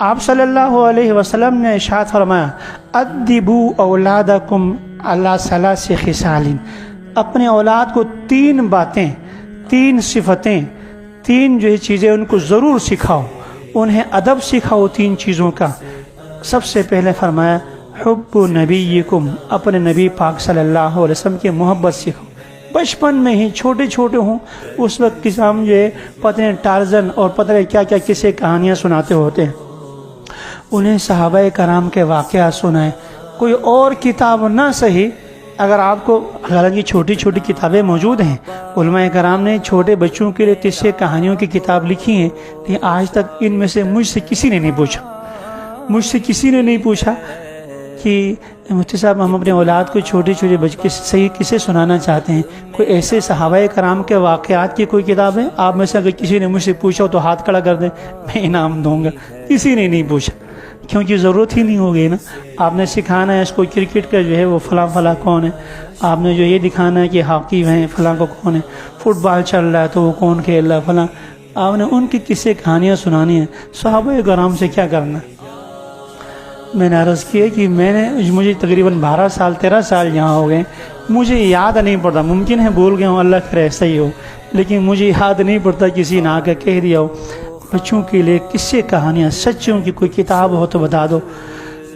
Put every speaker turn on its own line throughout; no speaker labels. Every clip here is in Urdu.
آپ صلی اللہ علیہ وسلم نے ارشاد فرمایا ادبو اولادکم علی ثلاث خصال، اپنے اولاد کو 3 باتیں، 3 صفتیں، 3 جو ہے چیزیں ان کو ضرور سکھاؤ، انہیں ادب سکھاؤ 3 چیزوں کا۔ سب سے پہلے فرمایا حب نبیکم، اپنے نبی پاک صلی اللہ علیہ وسلم کی محبت سکھاؤ۔ بچپن میں ہی چھوٹے چھوٹے ہوں اس وقت کسام جو ہے پتہ نہیں ٹارزن اور پتہ نہیں کیا کیا کسے کہانیاں سناتے ہوتے ہیں، انہیں صحابہ کرام کے واقعات سنائیں، کوئی اور کتاب نہ صحیح، اگر آپ کو، حالانکہ چھوٹی چھوٹی کتابیں موجود ہیں، علماء کرام نے چھوٹے بچوں کے لیے قصے کہانیوں کی کتاب لکھی ہیں، لیکن آج تک ان میں سے مجھ سے کسی نے نہیں پوچھا کہ مفتی صاحب ہم اپنے اولاد کو چھوٹے چھوٹے بچے صحیح کسے سنانا چاہتے ہیں، کوئی ایسے صحابہ کرام کے واقعات کی کوئی کتاب ہے؟ آپ میں سے اگر کسی نے مجھ سے پوچھا تو ہاتھ کھڑا کر دیں، میں انعام دوں گا۔ کسی نے نہیں پوچھا، کیونکہ ضرورت ہی نہیں ہوگی نا۔ آپ نے سکھانا ہے اس کو کرکٹ کا جو ہے وہ فلاں فلاں کون ہے، آپ نے جو یہ دکھانا ہے کہ ہاکی ہیں فلاں کو کون ہے، فٹ بال چل رہا ہے تو وہ کون کھیل رہا ہے فلاں، آپ نے ان کی قصے کہانیاں سنانی ہیں، صحابہ کرام سے کیا کرنا۔ میں نے عرض کیا کہ مجھے تقریباً 12 سال 13 سال یہاں ہو گئے، مجھے یاد نہیں پڑتا، ممکن ہے بھول گیا ہوں، اللہ کرے ایسا ہی ہو، لیکن مجھے یاد نہیں پڑتا کسی نے آ کے کہہ دیا ہو بچوں کے لیے قصے کہانیاں سچوں کی کوئی کتاب ہو تو بتا دو،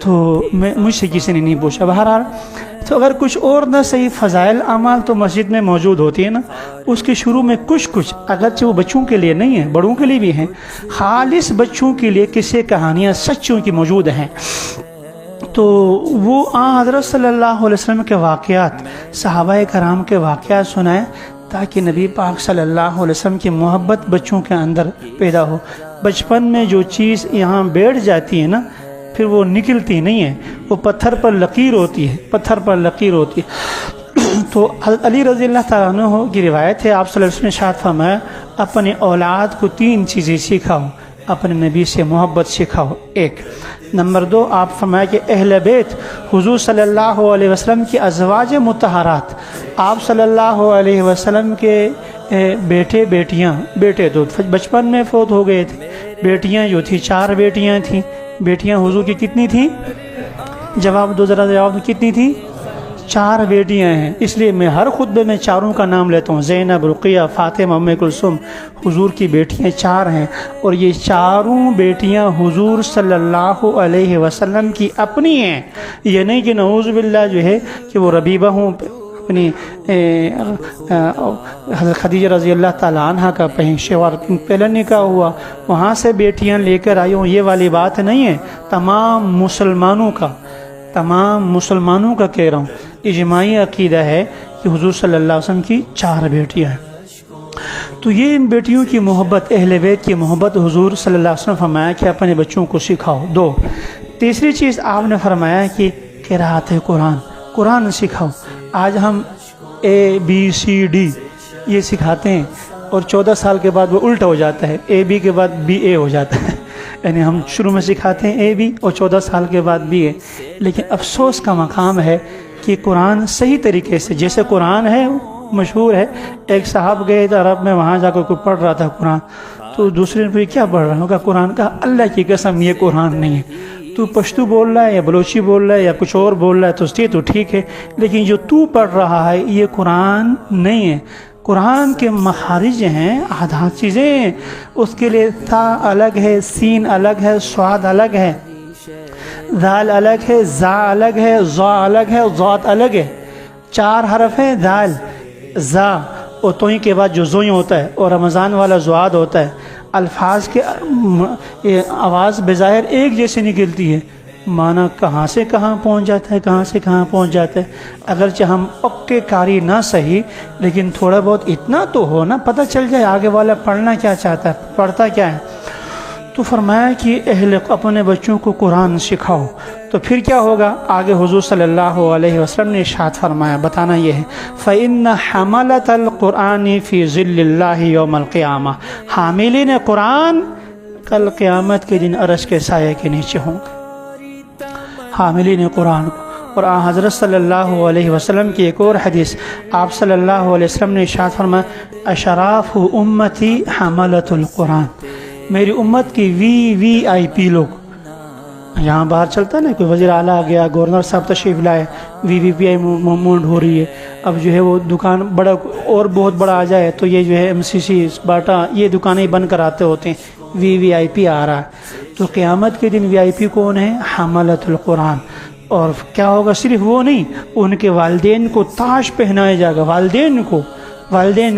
تو مجھ سے کسی نے نہیں پوچھا۔ بہرحال تو اگر کچھ اور نہ صحیح فضائل اعمال تو مسجد میں موجود ہوتی ہے نا، اس کے شروع میں کچھ اگرچہ وہ بچوں کے لیے نہیں ہیں، بڑوں کے لیے بھی ہیں، خالص بچوں کے لیے قصے کہانیاں سچوں کی موجود ہیں، تو وہ حضرت صلی اللہ علیہ وسلم کے واقعات، صحابہ کرام کے واقعات سنائیں تاکہ نبی پاک صلی اللہ علیہ وسلم کی محبت بچوں کے اندر پیدا ہو۔ بچپن میں جو چیز یہاں بیٹھ جاتی ہے نا، پھر وہ نکلتی نہیں ہے، وہ پتھر پر لکیر ہوتی ہے۔ تو حضرت علی رضی اللہ تعالیٰ عنہ کی روایت ہے، آپ صلی اللہ علیہ وسلم نے ارشاد فرمایا اپنے اولاد کو 3 چیزیں سکھاؤ، اپنے نبی سے محبت سکھاؤ، 1 نمبر 2 آپ فرمایا کہ اہل بیت حضور صلی اللہ علیہ وسلم کی ازواج مطہرات، آپ صلی اللہ علیہ وسلم کے بیٹے تو بچپن میں فوت ہو گئے تھے، بیٹیاں جو تھیں 4 بیٹیاں تھیں، بیٹیاں حضور کی کتنی تھیں؟ جواب دو ذرا، جواب کتنی تھیں؟ 4 بیٹیاں ہیں، اس لیے میں ہر خطبے میں 4 کا نام لیتا ہوں، زینب، رقیہ، فاطمہ، ام کلثوم، حضور کی بیٹیاں 4 ہیں، اور یہ 4 بیٹیاں حضور صلی اللہ علیہ وسلم کی اپنی ہیں، یہ نہیں کہ نعوذ باللہ جو ہے کہ وہ ربیبہ ہوں، اپنی حضرت خدیجہ رضی اللہ تعالی عنہ کا شوہر پہلا نکاح ہوا وہاں سے بیٹیاں لے کر آئی ہوں، یہ والی بات نہیں ہے۔ تمام مسلمانوں کا کہہ رہا ہوں، اجماعی عقیدہ ہے کہ حضور صلی اللہ علیہ وسلم کی 4 بیٹیاں ہیں، تو یہ ان بیٹیوں کی محبت، اہل بیت کی محبت حضور صلی اللہ علیہ وسلم فرمایا کہ اپنے بچوں کو سکھاؤ۔ 2 تیسری چیز آپ نے فرمایا کہ قرأت قرآن سکھاؤ۔ آج ہم ABCD یہ سکھاتے ہیں اور 14 سال کے بعد وہ الٹا ہو جاتا ہے، AB کے بعد BA ہو جاتا ہے، یعنی ہم شروع میں سکھاتے ہیں AB اور 14 سال کے بعد BA، لیکن افسوس کا مقام ہے کہ قرآن صحیح طریقے سے، جیسے قرآن ہے مشہور ہے، ایک صاحب گئے تھے عرب میں، وہاں جا کر کوئی پڑھ رہا تھا قرآن، تو دوسرے نے کیا پڑھ رہا ہے؟ قرآن کا، اللہ کی قسم یہ قرآن نہیں ہے، تو پشتو بول رہا ہے یا بلوچی بول رہا ہے یا کچھ اور بول رہا ہے تو یہ تو ٹھیک ہے، لیکن جو تو پڑھ رہا ہے یہ قرآن نہیں ہے۔ قرآن کے مخارج ہیں، آدھا چیزیں ہیں، اس کے لیے تا الگ ہے، سین الگ ہے، صاد الگ ہے، ذال الگ ہے، زا الگ ہے، ضا الگ ہے، ضاد الگ ہے، 4 حرف ہیں، ذال، زا، اور توئی کے بعد جو زوئی ہوتا ہے اور رمضان والا زواد ہوتا ہے، الفاظ کے آواز بظاہر ایک جیسے نکلتی ہے، معنی کہاں سے کہاں پہنچ جاتا ہے، کہاں سے کہاں پہنچ جاتا ہے۔ اگرچہ ہم پکے کاری نہ صحیح، لیکن تھوڑا بہت اتنا تو ہو نا، پتہ چل جائے آگے والا پڑھنا کیا چاہتا ہے، پڑھتا کیا ہے۔ تو فرمایا کہ اپنے بچوں کو قرآن سکھاؤ، تو پھر کیا ہوگا؟ آگے حضور صلی اللہ علیہ وسلم نے ارشاد فرمایا، بتانا یہ ہے فَإِنَّ حَمَلَةَ الْقُرْآنِ فِي ظِلِّ اللَّهِ يَوْمَ الْقِيَامَةِ، حاملین قرآن کل قیامت کے دن عرش کے سائے کے نیچے ہوں گے، حاملین قرآن کو۔ اور حضرت صلی اللہ علیہ وسلم کی ایک اور حدیث، آپ صلی اللہ علیہ وسلم نے ارشاد فرمایا اشراف امتی حملۃ القرآن، میری امت کی VIP لوگ، یہاں باہر چلتا ہے نا، کوئی وزیر اعلیٰ آ گیا، گورنر صاحب تشریف لائے، VVPI موومنٹ ہو رہی ہے، اب جو ہے وہ دکان بڑا اور بہت بڑا آ جائے تو یہ جو ہے MCC باٹا یہ دکانیں بند کراتے ہوتے ہیں، VIP آ رہا ہے۔ تو قیامت کے دن VIP کون ہے؟ حملۃ القرآن۔ اور کیا ہوگا؟ صرف وہ نہیں، ان کے والدین کو تاج پہنایا جائے گا، والدین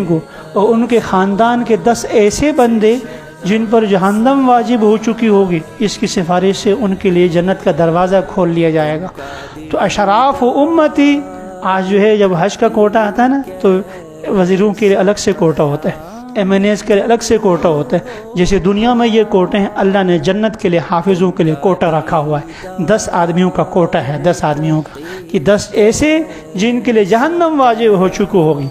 کو اور ان کے خاندان کے 10 ایسے بندے جن پر جہنم واجب ہو چکی ہوگی، اس کی سفارش سے ان کے لیے جنت کا دروازہ کھول لیا جائے گا۔ تو اشراف امتی، آج جو ہے جب حج کا کوٹہ آتا ہے نا تو وزیروں کے لیے الگ سے کوٹہ ہوتا ہے، MNAs کے لیے الگ سے کوٹہ ہوتا ہے۔ جیسے دنیا میں یہ کوٹے ہیں، اللہ نے جنت کے لیے حافظوں کے لیے کوٹہ رکھا ہوا ہے، 10 آدمیوں کا کوٹہ ہے، 10 آدمیوں کا، کہ 10 ایسے جن کے لیے جہنم واجب ہو چکی ہوگی۔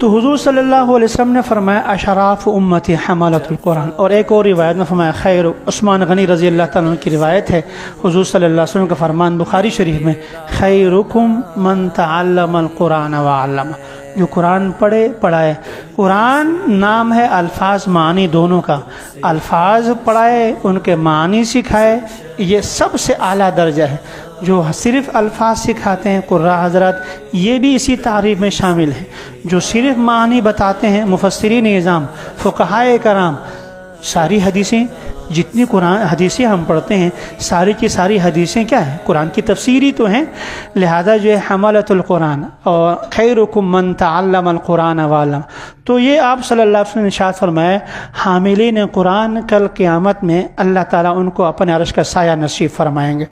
تو حضور صلی اللہ علیہ وسلم نے فرمایا اشراف امتی حملۃ القرآن۔ اور ایک اور روایت میں فرمایا خیر، عثمان غنی رضی اللہ تعالیٰ عنہ کی روایت ہے، حضور صلی اللہ علیہ وسلم کا فرمان بخاری شریف میں، خیرکم من تعلم القرآن وعلمہ، جو قرآن پڑھے پڑھائے۔ قرآن نام ہے الفاظ معنی دونوں کا، الفاظ پڑھائے ان کے معنی سکھائے، یہ سب سے اعلیٰ درجہ ہے۔ جو صرف الفاظ سکھاتے ہیں قراء حضرات، یہ بھی اسی تعریف میں شامل ہے۔ جو صرف معنی بتاتے ہیں مفسرین اعظام، فقہائے کرام، ساری حدیثیں، جتنی قرآن حدیثیں ہم پڑھتے ہیں ساری کی ساری حدیثیں کیا ہیں؟ قرآن کی تفسیری تو ہیں۔ لہذا جو ہے حملۃ القرآن اور خیرکم من تعلم القرآن وعلم، تو یہ آپ صلی اللہ علیہ وسلم نے ارشاد فرمایا، حاملین قرآن کل قیامت میں اللہ تعالیٰ ان کو اپنے عرش کا سایہ نصیب فرمائیں گے۔